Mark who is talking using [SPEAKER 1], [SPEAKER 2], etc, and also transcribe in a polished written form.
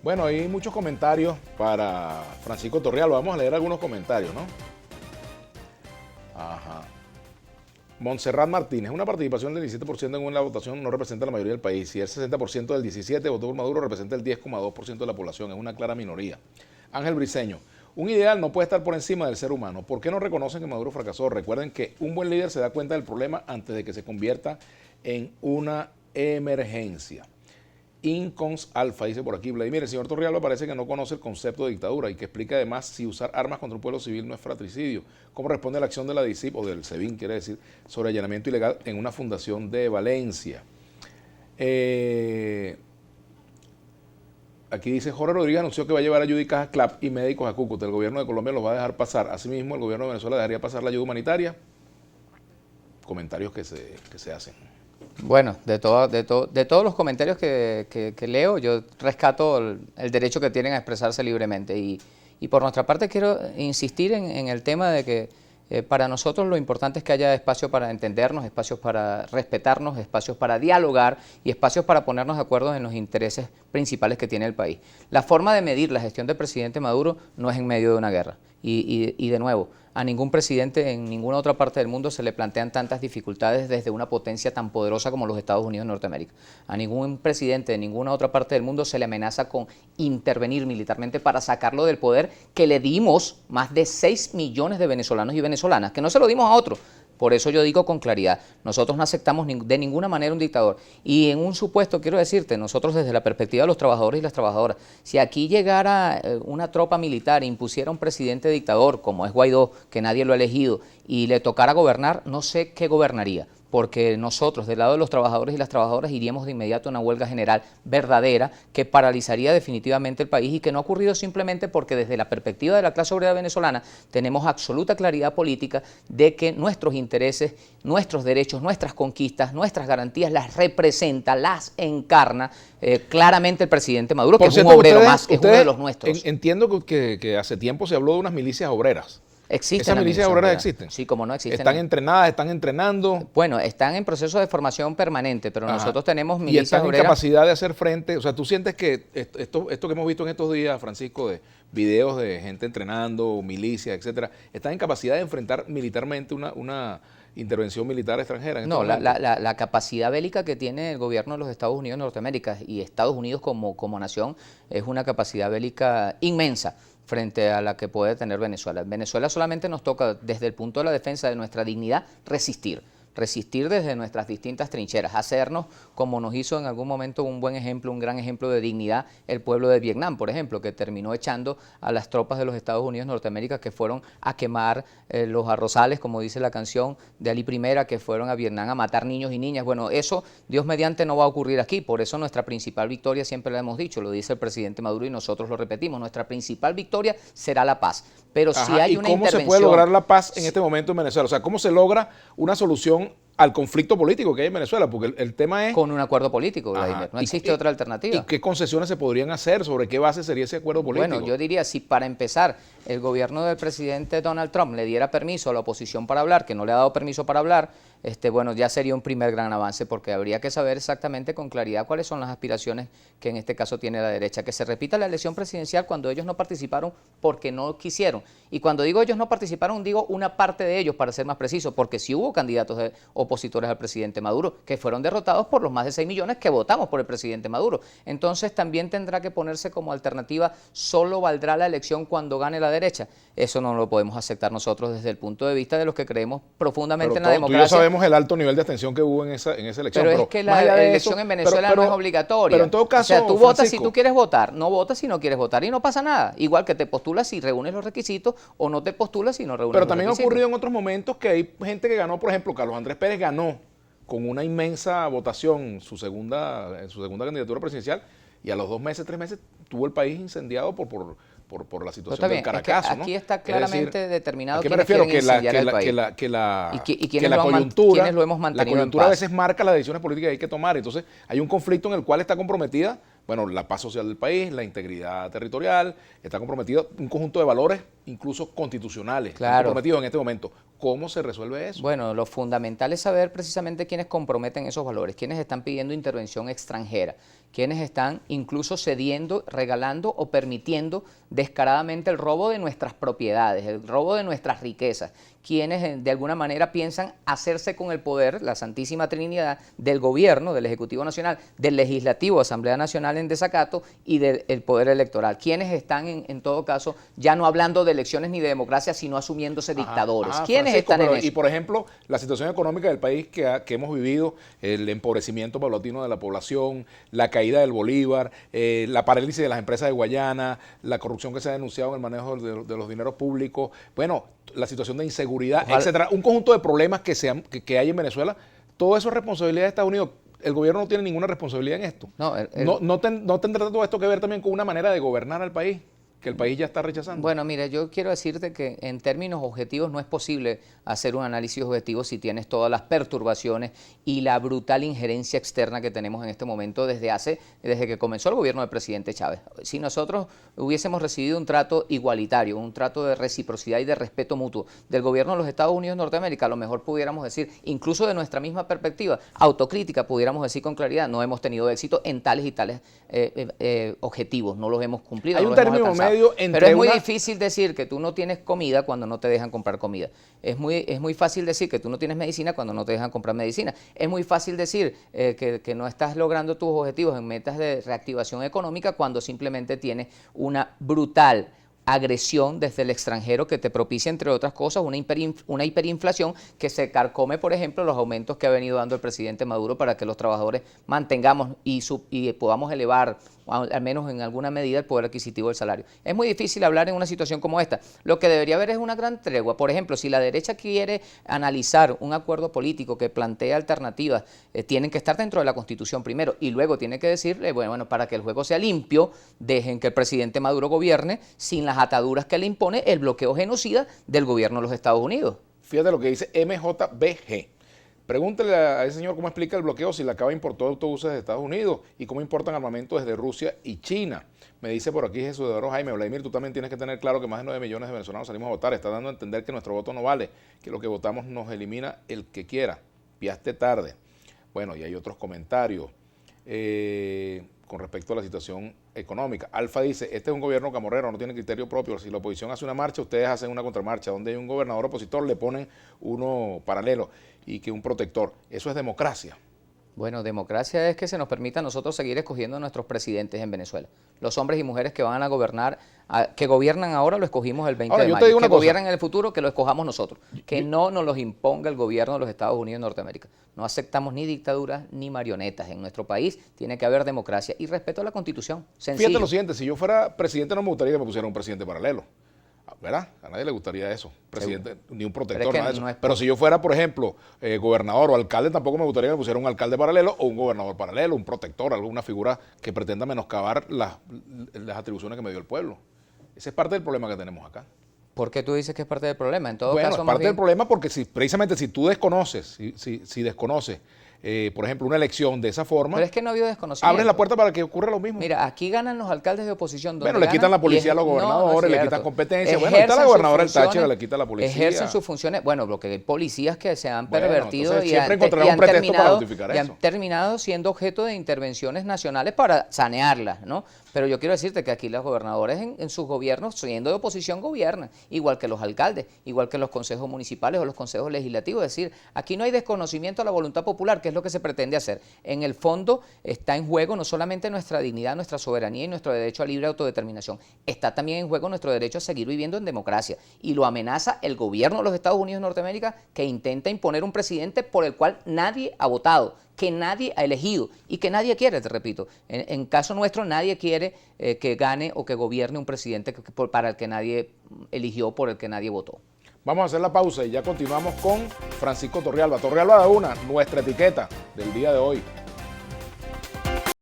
[SPEAKER 1] Bueno, hay muchos comentarios para Francisco Torrialba. Vamos a leer algunos comentarios, ¿no? Ajá. Montserrat Martínez, una participación del 17% en una votación no representa la mayoría del país. Si el 60% del 17 votó por Maduro, representa el 10,2% de la población. Es una clara minoría. Ángel Briceño, un ideal no puede estar por encima del ser humano. ¿Por qué no reconocen que Maduro fracasó? Recuerden que un buen líder se da cuenta del problema antes de que se convierta en una emergencia. Incons Alfa, dice por aquí Vladimir, el señor Torrialba parece que no conoce el concepto de dictadura y que explica además si usar armas contra un pueblo civil no es fratricidio. ¿Cómo responde la acción de la DICIP o del SEBIN, quiere decir, sobre allanamiento ilegal en una fundación de Valencia? Aquí dice, Jorge Rodríguez anunció que va a llevar ayuda y cajas CLAP y médicos a Cúcuta. El gobierno de Colombia los va a dejar pasar. Asimismo, el gobierno de Venezuela dejaría pasar la ayuda humanitaria. Comentarios que se hacen.
[SPEAKER 2] Bueno, de todos los comentarios que leo, yo rescato el derecho que tienen a expresarse libremente. Y por nuestra parte quiero insistir en el tema de que para nosotros lo importante es que haya espacio para entendernos, espacios para respetarnos, espacios para dialogar y espacios para ponernos de acuerdo en los intereses principales que tiene el país. La forma de medir la gestión del presidente Maduro no es en medio de una guerra. Y de nuevo, a ningún presidente en ninguna otra parte del mundo se le plantean tantas dificultades desde una potencia tan poderosa como los Estados Unidos de Norteamérica. A ningún presidente de ninguna otra parte del mundo se le amenaza con intervenir militarmente para sacarlo del poder que le dimos más de 6 millones de venezolanos y venezolanas, que no se lo dimos a otros. Por eso yo digo con claridad, nosotros no aceptamos de ninguna manera un dictador. Y en un supuesto, quiero decirte, nosotros desde la perspectiva de los trabajadores y las trabajadoras, si aquí llegara una tropa militar e impusiera un presidente dictador, como es Guaidó, que nadie lo ha elegido, y le tocara gobernar, no sé qué gobernaría. Porque nosotros, del lado de los trabajadores y las trabajadoras, iríamos de inmediato a una huelga general verdadera que paralizaría definitivamente el país y que no ha ocurrido simplemente porque desde la perspectiva de la clase obrera venezolana tenemos absoluta claridad política de que nuestros intereses, nuestros derechos, nuestras conquistas, nuestras garantías las representa, las encarna claramente el presidente Maduro, que es un obrero más, que es uno de los nuestros.
[SPEAKER 1] Entiendo que hace tiempo se habló de unas milicias obreras.
[SPEAKER 2] ¿Existen
[SPEAKER 1] ¿Esas milicias obreras existen?
[SPEAKER 2] Sí, como no existen.
[SPEAKER 1] ¿Están entrenadas, están entrenando?
[SPEAKER 2] Bueno, están en proceso de formación permanente, pero nosotros tenemos milicias
[SPEAKER 1] obreras. ¿Y están
[SPEAKER 2] obreras
[SPEAKER 1] en capacidad de hacer frente? O sea, ¿tú sientes que esto que hemos visto en estos días, Francisco, de videos de gente entrenando, milicias, etcétera, están en capacidad de enfrentar militarmente una intervención militar extranjera?
[SPEAKER 2] No, la capacidad bélica que tiene el gobierno de los Estados Unidos de Norteamérica y Estados Unidos como nación es una capacidad bélica inmensa frente a la que puede tener Venezuela. Venezuela solamente nos toca, desde el punto de la defensa de nuestra dignidad, resistir desde nuestras distintas trincheras, hacernos como nos hizo en algún momento un buen ejemplo, un gran ejemplo de dignidad el pueblo de Vietnam, por ejemplo, que terminó echando a las tropas de los Estados Unidos de Norteamérica que fueron a quemar los arrozales, como dice la canción de Ali Primera, que fueron a Vietnam a matar niños y niñas. Bueno, eso Dios mediante no va a ocurrir aquí, por eso nuestra principal victoria, siempre la hemos dicho, lo dice el presidente Maduro y nosotros lo repetimos, nuestra principal victoria será la paz. Pero si hay una intervención...
[SPEAKER 1] ¿Cómo se puede lograr la paz en este momento en Venezuela? O sea, ¿cómo se logra una solución al conflicto político que hay en Venezuela? Porque el tema es...
[SPEAKER 2] Con un acuerdo político, Vladimir. No existe otra alternativa.
[SPEAKER 1] ¿Y qué concesiones se podrían hacer? ¿Sobre qué base sería ese acuerdo político?
[SPEAKER 2] Bueno, yo diría, si para empezar el gobierno del presidente Donald Trump le diera permiso a la oposición para hablar, que no le ha dado permiso para hablar, bueno, ya sería un primer gran avance, porque habría que saber exactamente con claridad cuáles son las aspiraciones que en este caso tiene la derecha. Que se repita la elección presidencial cuando ellos no participaron porque no quisieron. Y cuando digo ellos no participaron, digo una parte de ellos, para ser más preciso, porque sí hubo candidatos opositores al presidente Maduro que fueron derrotados por los más de 6 millones que votamos por el presidente Maduro. Entonces también tendrá que ponerse como alternativa, solo valdrá la elección cuando gane la derecha. Eso no lo podemos aceptar nosotros desde el punto de vista de los que creemos profundamente en la democracia.
[SPEAKER 1] Tú y yo sabemos el alto nivel de abstención que hubo en esa elección.
[SPEAKER 2] Pero es que la elección en Venezuela no es obligatoria.
[SPEAKER 1] Pero en todo caso,
[SPEAKER 2] o sea, tú votas si tú quieres votar, no votas si no quieres votar y no pasa nada. Igual que te postulas si reúnes los requisitos o no te postulas si no reúnes los requisitos.
[SPEAKER 1] Pero también ha ocurrido en otros momentos que hay gente que ganó, por ejemplo, Carlos Andrés Pérez ganó con una inmensa votación en su segunda candidatura presidencial y a los 2 meses, 3 meses tuvo el país incendiado por la situación del Caracazo.
[SPEAKER 2] Es que aquí está claramente determinado
[SPEAKER 1] quiénes quieren incendiar el país. Que la coyuntura, la coyuntura a veces marca las decisiones políticas que hay que tomar. Entonces hay un conflicto en el cual está comprometida, bueno, la paz social del país, la integridad territorial, está comprometido un conjunto de valores, incluso constitucionales, comprometidos en este momento. ¿cómo se resuelve eso?
[SPEAKER 2] Bueno, lo fundamental es saber precisamente quiénes comprometen esos valores, quiénes están pidiendo intervención extranjera, quiénes están incluso cediendo, regalando o permitiendo descaradamente el robo de nuestras propiedades, el robo de nuestras riquezas, quienes de alguna manera piensan hacerse con el poder, la Santísima Trinidad, del gobierno, del Ejecutivo Nacional, del Legislativo, Asamblea Nacional en desacato y del poder electoral. Quienes están en todo caso ya no hablando de elecciones ni de democracia, sino asumiéndose dictadores. ¿Quiénes
[SPEAKER 1] Francisco,
[SPEAKER 2] están en eso?
[SPEAKER 1] Y por ejemplo, la situación económica del país que hemos vivido, el empobrecimiento paulatino de la población, la caída del bolívar, la parálisis de las empresas de Guayana, la corrupción que se ha denunciado en el manejo de los dineros públicos, bueno, la situación de inseguridad, etcétera, un conjunto de problemas que hay en Venezuela, todo eso es responsabilidad de Estados Unidos. El gobierno no tiene ninguna responsabilidad en esto. No tendrá todo esto que ver también con una manera de gobernar al país, que el país ya está rechazando.
[SPEAKER 2] Bueno, mira, yo quiero decirte que en términos objetivos no es posible hacer un análisis objetivo si tienes todas las perturbaciones y la brutal injerencia externa que tenemos en este momento desde que comenzó el gobierno del presidente Chávez. Si nosotros hubiésemos recibido un trato igualitario, un trato de reciprocidad y de respeto mutuo del gobierno de los Estados Unidos de Norteamérica, a lo mejor pudiéramos decir, incluso de nuestra misma perspectiva autocrítica, pudiéramos decir con claridad, no hemos tenido éxito en tales y tales objetivos, no los hemos cumplido.
[SPEAKER 1] Hay un término medio entre
[SPEAKER 2] Pero es muy difícil decir que tú no tienes comida cuando no te dejan comprar comida. Es muy fácil decir que tú no tienes medicina cuando no te dejan comprar medicina. Es muy fácil decir que no estás logrando tus objetivos en metas de reactivación económica cuando simplemente tienes una brutal agresión desde el extranjero que te propicia, entre otras cosas, una hiperinflación que se carcome, por ejemplo, los aumentos que ha venido dando el presidente Maduro para que los trabajadores mantengamos y podamos elevar, al menos en alguna medida, el poder adquisitivo del salario. Es muy difícil hablar en una situación como esta. Lo que debería haber es una gran tregua. Por ejemplo, si la derecha quiere analizar un acuerdo político que plantea alternativas, tienen que estar dentro de la Constitución primero y luego tiene que decirle, bueno, para que el juego sea limpio, dejen que el presidente Maduro gobierne sin las ataduras que le impone el bloqueo genocida del gobierno de los Estados Unidos.
[SPEAKER 1] Fíjate lo que dice MJBG. Pregúntele a ese señor cómo explica el bloqueo si la Cava importó autobuses de Estados Unidos y cómo importan armamento desde Rusia y China. Me dice por aquí Jesús de Oro Jaime, Vladimir, tú también tienes que tener claro que más de 9 millones de venezolanos salimos a votar. Está dando a entender que nuestro voto no vale, que lo que votamos nos elimina el que quiera. Piaste tarde. Bueno, y hay otros comentarios con respecto a la situación económica. Alfa dice, este es un gobierno camorrero, no tiene criterio propio. Si la oposición hace una marcha, ustedes hacen una contramarcha. Donde hay un gobernador opositor, le ponen uno paralelo y que un protector. Eso es democracia.
[SPEAKER 2] Bueno, democracia es que se nos permita a nosotros seguir escogiendo a nuestros presidentes en Venezuela. Los hombres y mujeres que van a gobernar, que gobiernan ahora, lo escogimos el 20 de mayo. Que gobiernan en el futuro, que lo escojamos nosotros. Que no nos los imponga el gobierno de los Estados Unidos de Norteamérica. No aceptamos ni dictaduras ni marionetas. En nuestro país tiene que haber democracia y respeto a la Constitución. Sencillo.
[SPEAKER 1] Fíjate lo siguiente, si yo fuera presidente no me gustaría que me pusieran un presidente paralelo. ¿Verdad? A nadie le gustaría eso, presidente, seguro. Ni un protector, nada de eso. No pero si yo fuera, por ejemplo, gobernador o alcalde, tampoco me gustaría que me pusiera un alcalde paralelo o un gobernador paralelo, un protector, alguna figura que pretenda menoscabar las atribuciones que me dio el pueblo. Ese es parte del problema que tenemos acá.
[SPEAKER 2] ¿Por qué tú dices que es parte del problema? En todo
[SPEAKER 1] caso,
[SPEAKER 2] es
[SPEAKER 1] parte del problema porque precisamente si tú desconoces, si desconoces, por ejemplo, una elección de esa forma,
[SPEAKER 2] pero es que no ha habido desconocimiento.
[SPEAKER 1] Abres la puerta para que ocurra lo mismo.
[SPEAKER 2] Mira, aquí ganan los alcaldes de oposición.
[SPEAKER 1] Bueno, le quitan la policía a los gobernadores, le quitan competencia. Bueno, ahí está la gobernadora del Táchira, le quita la policía.
[SPEAKER 2] Ejercen sus funciones, bueno, lo que hay policías que se han pervertido
[SPEAKER 1] entonces, siempre encontrarán un pretexto para justificar eso.
[SPEAKER 2] Y han terminado siendo objeto de intervenciones nacionales para sanearlas, ¿no? Pero yo quiero decirte que aquí los gobernadores en sus gobiernos, siendo de oposición, gobiernan, igual que los alcaldes, igual que los consejos municipales o los consejos legislativos. Es decir, aquí no hay desconocimiento a la voluntad popular, que es lo que se pretende hacer. En el fondo está en juego no solamente nuestra dignidad, nuestra soberanía y nuestro derecho a libre autodeterminación, está también en juego nuestro derecho a seguir viviendo en democracia. Y lo amenaza el gobierno de los Estados Unidos de Norteamérica, que intenta imponer un presidente por el cual nadie ha votado, que nadie ha elegido y que nadie quiere, te repito. En caso nuestro, nadie quiere que gane o que gobierne un presidente para el que nadie eligió, por el que nadie votó.
[SPEAKER 1] Vamos a hacer la pausa y ya continuamos con Francisco Torrealba. Torrealba de una, nuestra etiqueta del día de hoy.